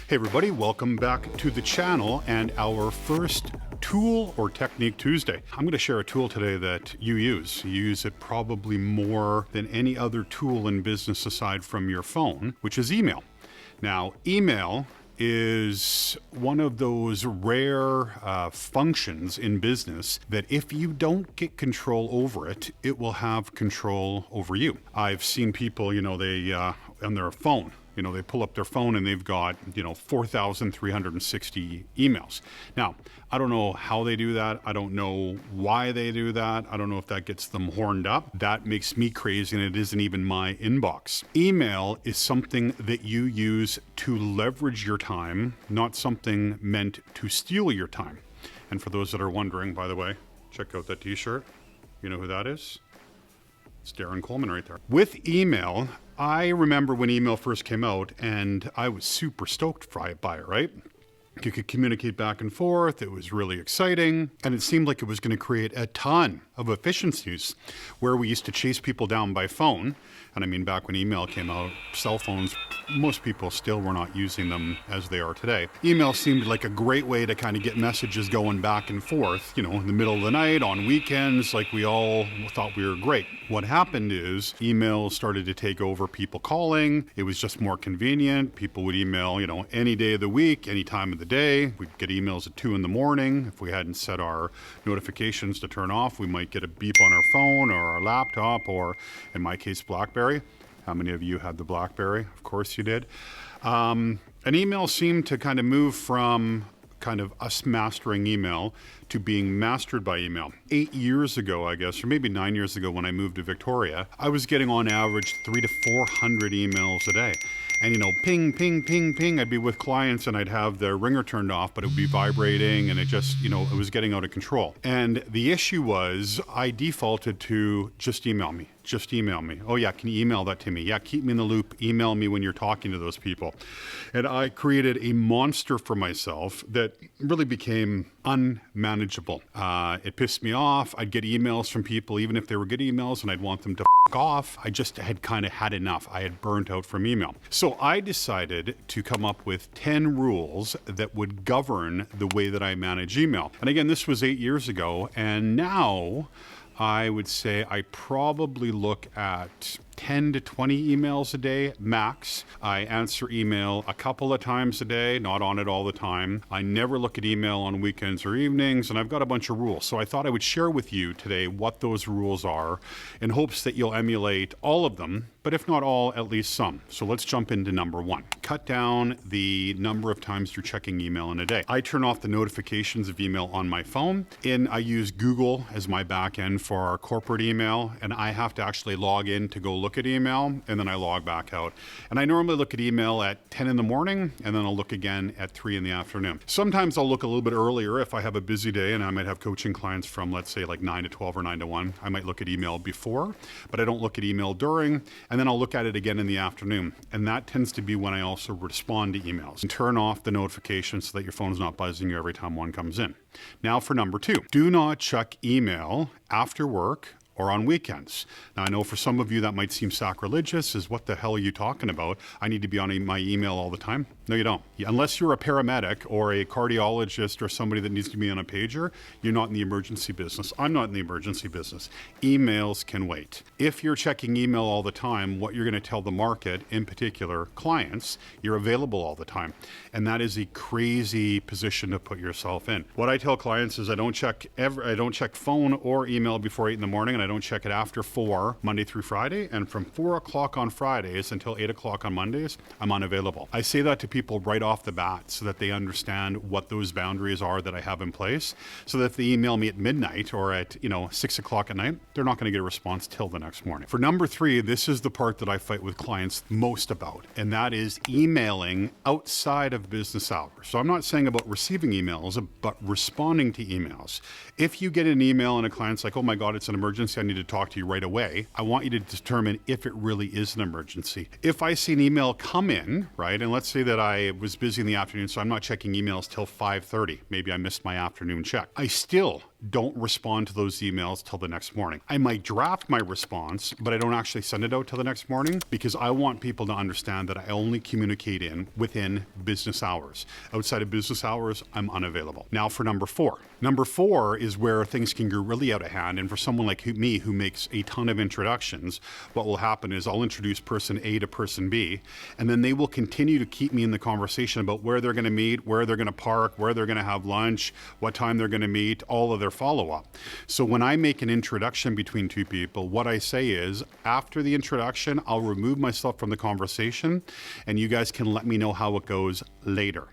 Hey everybody, welcome back to the channel and our first Tool or Technique Tuesday. I'm going to share a tool today that you use. You use it probably more than any other tool in business aside from your phone, which is email. Now, email is one of those rare functions in business that if you don't get control over it, it will have control over you. I've seen people, they on their phone, they pull up their phone and they've got, 4,360 emails. Now, I don't know how they do that. I don't know why they do that. I don't know if that gets them horned up. That makes me crazy, and it isn't even my inbox. Email is something that you use to leverage your time, not something meant to steal your time. And for those that are wondering, by the way, check out that t-shirt. You know who that is? It's Darren Coleman right there. With email, I remember when email first came out and I was super stoked by it, right? You could communicate back and forth. It was really exciting. And it seemed like it was going to create a ton of efficiencies where we used to chase people down by phone. And I mean, back when email came out, cell phones, most people still were not using them as they are today. Email seemed like a great way to kind of get messages going back and forth, in the middle of the night, on weekends, like we all thought we were great. What happened is email started to take over people calling. It was just more convenient. People would email, any day of the week, any time of the day. We'd get emails at 2 a.m. If we hadn't set our notifications to turn off, we might get a beep on our phone or our laptop, or in my case, BlackBerry. How many of you had the BlackBerry? Of course you did. An email seemed to kind of move from kind of us mastering email to being mastered by email. 8 years ago, I guess, or maybe 9 years ago when I moved to Victoria, I was getting on average 300 to 400 emails a day. And ping, ping, ping, ping, I'd be with clients and I'd have the ringer turned off, but it would be vibrating and it just, it was getting out of control. And the issue was I defaulted to just email me. Just email me. Oh yeah, can you email that to me? Yeah, keep me in the loop. Email me when you're talking to those people. And I created a monster for myself that really became unmanageable. It pissed me off. I'd get emails from people, even if they were good emails, and I'd want them to off. I just had kind of had enough. I had burnt out from email. So I decided to come up with 10 rules that would govern the way that I manage email. And again, this was 8 years ago. And now I would say I probably look at 10 to 20 emails a day, max. I answer email a couple of times a day, not on it all the time. I never look at email on weekends or evenings, and I've got a bunch of rules. So I thought I would share with you today what those rules are in hopes that you'll emulate all of them, but if not all, at least some. So let's jump into number one. Cut down the number of times you're checking email in a day. I turn off the notifications of email on my phone, and I use Google as my back end for our corporate email, and I have to actually log in to go look at email, and then I log back out. And I normally look at email at 10 in the morning, and then I'll look again at 3 in the afternoon. Sometimes I'll look a little bit earlier if I have a busy day and I might have coaching clients from, let's say, like 9 to 12 or 9 to 1. I might look at email before, but I don't look at email during, and then I'll look at it again in the afternoon. And that tends to be when I also respond to emails. And turn off the notifications so that your phone's not buzzing you every time one comes in. Now for number two, do not check email after work or on weekends. Now, I know for some of you that might seem sacrilegious, is what the hell are you talking about? I need to be on my email all the time. No, you don't. Unless you're a paramedic or a cardiologist or somebody that needs to be on a pager, you're not in the emergency business. I'm not in the emergency business. Emails can wait. If you're checking email all the time, what you're gonna tell the market, in particular clients, you're available all the time. And that is a crazy position to put yourself in. What I tell clients is I don't check phone or email before 8 in the morning, and I don't check it after 4, Monday through Friday. And from 4 o'clock on Fridays until 8 o'clock on Mondays, I'm unavailable. I say that to people right off the bat so that they understand what those boundaries are that I have in place. So that if they email me at midnight or at 6 o'clock at night, they're not going to get a response till the next morning. For number 3, this is the part that I fight with clients most about, and that is emailing outside of business hours. So I'm not saying about receiving emails, but responding to emails. If you get an email and a client's like, oh my God, it's an emergency, I need to talk to you right away, I want you to determine if it really is an emergency. If I see an email come in, right, and let's say that I was busy in the afternoon, so I'm not checking emails till 5:30. Maybe I missed my afternoon check. I still don't respond to those emails till the next morning. I might draft my response, but I don't actually send it out till the next morning because I want people to understand that I only communicate within business hours. Outside of business hours, I'm unavailable. Now for number 4. Number 4 is where things can go really out of hand. And for someone like me who makes a ton of introductions, what will happen is I'll introduce person A to person B, and then they will continue to keep me in the conversation about where they're going to meet, where they're going to park, where they're going to have lunch, what time they're going to meet, all of their follow-up. So when I make an introduction between two people, what I say is, after the introduction, I'll remove myself from the conversation, and you guys can let me know how it goes later.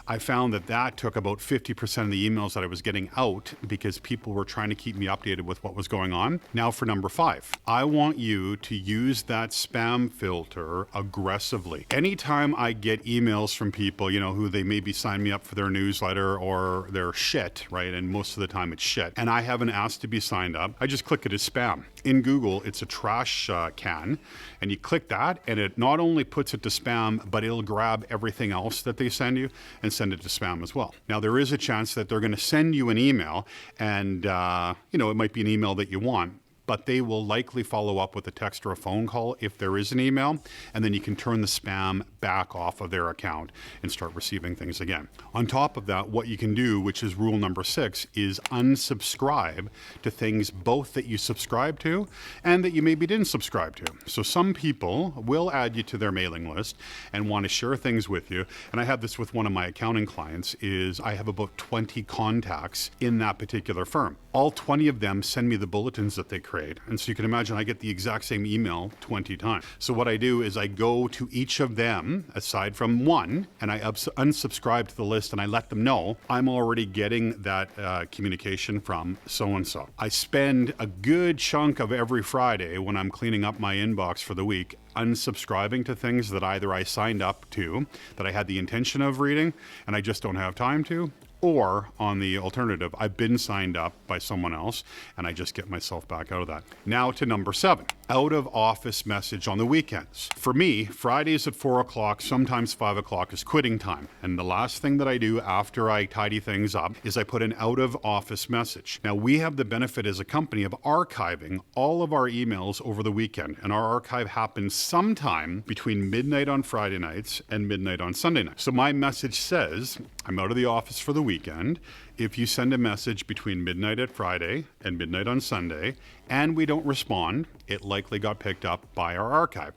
I found that took about 50% of the emails that I was getting out because people were trying to keep me updated with what was going on. Now for number 5, I want you to use that spam filter aggressively. Anytime I get emails from people, who they maybe sign me up for their newsletter or their shit, right? And most of the time it's shit. And I haven't asked to be signed up. I just click it as spam. In Google, it's a trash can. And you click that and it not only puts it to spam, but it'll grab everything else that they send you and send it to spam as well. Now, there is a chance that they're going to send you an email and, it might be an email that you want, but they will likely follow up with a text or a phone call if there is an email, and then you can turn the spam back off of their account and start receiving things again. On top of that, what you can do, which is rule number 6, is unsubscribe to things both that you subscribe to and that you maybe didn't subscribe to. So some people will add you to their mailing list and want to share things with you. And I have this with one of my accounting clients, is I have about 20 contacts in that particular firm. All 20 of them send me the bulletins that they create. And so you can imagine I get the exact same email 20 times. So what I do is I go to each of them, aside from one, and I unsubscribe to the list and I let them know I'm already getting that communication from so-and-so. I spend a good chunk of every Friday when I'm cleaning up my inbox for the week unsubscribing to things that either I signed up to, that I had the intention of reading, and I just don't have time to, or on the alternative, I've been signed up by someone else and I just get myself back out of that. Now to number 7, out of office message on the weekends. For me, Fridays at 4 o'clock, sometimes 5 o'clock is quitting time. And the last thing that I do after I tidy things up is I put an out of office message. Now we have the benefit as a company of archiving all of our emails over the weekend. And our archive happens sometime between midnight on Friday nights and midnight on Sunday nights. So my message says, I'm out of the office for the weekend. If you send a message between midnight at Friday and midnight on Sunday, and we don't respond, it likely got picked up by our archive.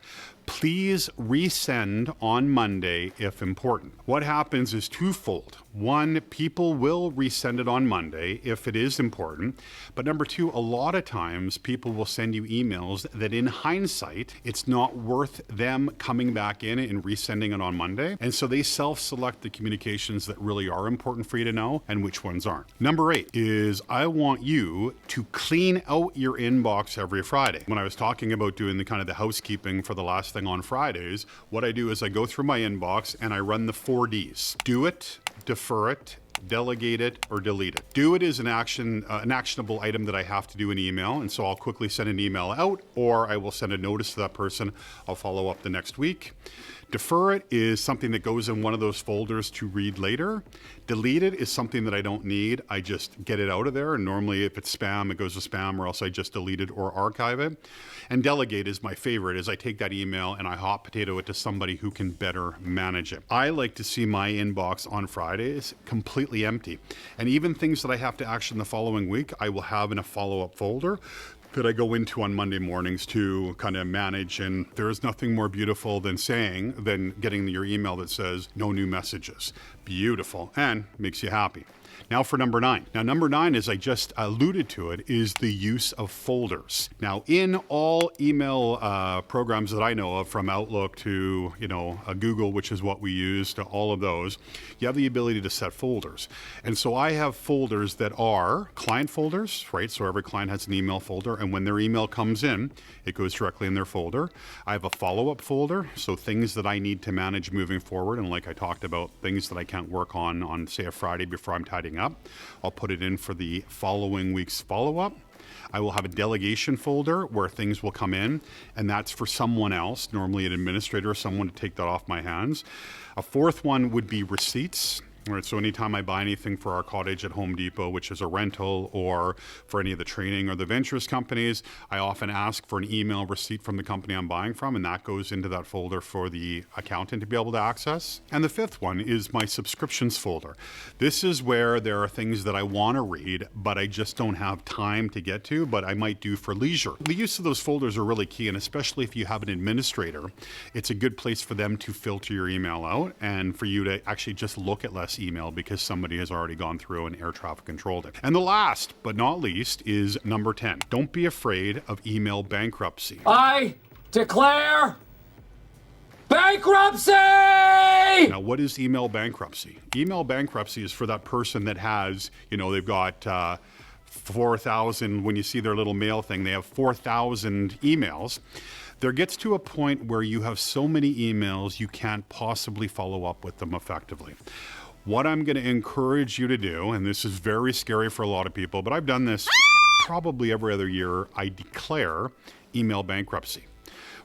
Please resend on Monday if important. What happens is twofold. One, people will resend it on Monday if it is important. But number 2, a lot of times people will send you emails that in hindsight, it's not worth them coming back in and resending it on Monday. And so they self-select the communications that really are important for you to know and which ones aren't. Number 8 is I want you to clean out your inbox every Friday. When I was talking about doing the kind of the housekeeping for the last thing on Fridays, what I do is I go through my inbox and I run the 4 Ds. Do it, defer it, delegate it, or delete it. Do it is an actionable item that I have to do in email, and so I'll quickly send an email out, or I will send a notice to that person. I'll follow up the next week. Defer it is something that goes in one of those folders to read later. Delete it is something that I don't need. I just get it out of there. And normally if it's spam, it goes to spam, or else I just delete it or archive it. And delegate is my favorite, is I take that email and I hot potato it to somebody who can better manage it. I like to see my inbox on Fridays completely empty. And even things that I have to action the following week, I will have in a follow-up folder that I go into on Monday mornings to kind of manage. And there is nothing more beautiful than getting your email that says no new messages. Beautiful, and makes you happy. Now for number 9. Now number 9, as I just alluded to it, is the use of folders. Now in all email programs that I know of, from Outlook to Google, which is what we use, to all of those, you have the ability to set folders. And so I have folders that are client folders, right? So every client has an email folder, and when their email comes in, it goes directly in their folder. I have a follow-up folder, so things that I need to manage moving forward, and like I talked about, things that I can't work on say a Friday before I'm tidying up, I'll put it in for the following week's follow-up. I will have a delegation folder where things will come in, and that's for someone else, normally an administrator or someone, to take that off my hands. A fourth one would be receipts. All right, so anytime I buy anything for our cottage at Home Depot, which is a rental, or for any of the training or the ventures companies, I often ask for an email receipt from the company I'm buying from, and that goes into that folder for the accountant to be able to access. And the fifth one is my subscriptions folder. This is where there are things that I want to read, but I just don't have time to get to, but I might do for leisure. The use of those folders are really key, and especially if you have an administrator, it's a good place for them to filter your email out and for you to actually just look at less email because somebody has already gone through and air traffic controlled it. And the last but not least is number 10. Don't be afraid of email bankruptcy. I declare bankruptcy! Now, what is email bankruptcy? Email bankruptcy is for that person that has, they've got 4,000, when you see their little mail thing, they have 4,000 emails. There gets to a point where you have so many emails you can't possibly follow up with them effectively. What I'm going to encourage you to do, and this is very scary for a lot of people, but I've done this probably every other year, I declare email bankruptcy,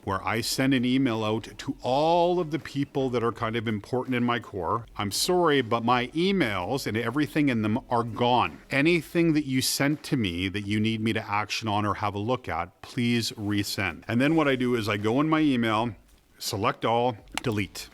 where I send an email out to all of the people that are kind of important in my core. I'm sorry, but my emails and everything in them are gone. Anything that you sent to me that you need me to action on or have a look at, please resend. And then what I do is I go in my email, select all, delete.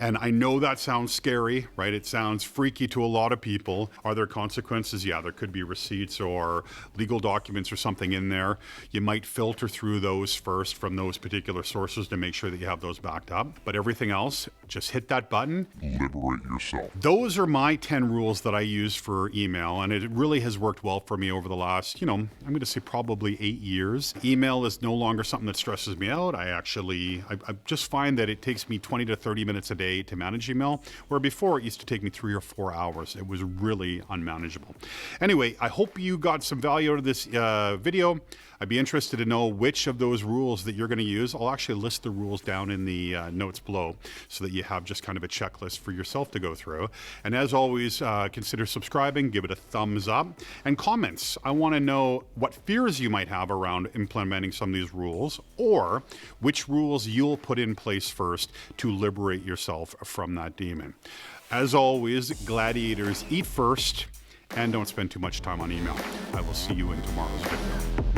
And I know that sounds scary, right? It sounds freaky to a lot of people. Are there consequences? Yeah, there could be receipts or legal documents or something in there. You might filter through those first from those particular sources to make sure that you have those backed up. But everything else, just hit that button. Liberate yourself. Those are my 10 rules that I use for email, and it really has worked well for me over the last, I'm going to say probably 8 years. Email is no longer something that stresses me out. I just find that it takes me 20 to 30 minutes a day to manage email, where before it used to take me 3 or 4 hours. It was really unmanageable. Anyway, I hope you got some value out of this video. I'd be interested to know which of those rules that you're going to use. I'll actually list the rules down in the notes below so that you have just kind of a checklist for yourself to go through. And as always, consider subscribing, give it a thumbs up, and comments. I want to know what fears you might have around implementing some of these rules, or which rules you'll put in place first to liberate yourself from that demon. As always, gladiators, eat first and don't spend too much time on email. I will see you in tomorrow's video.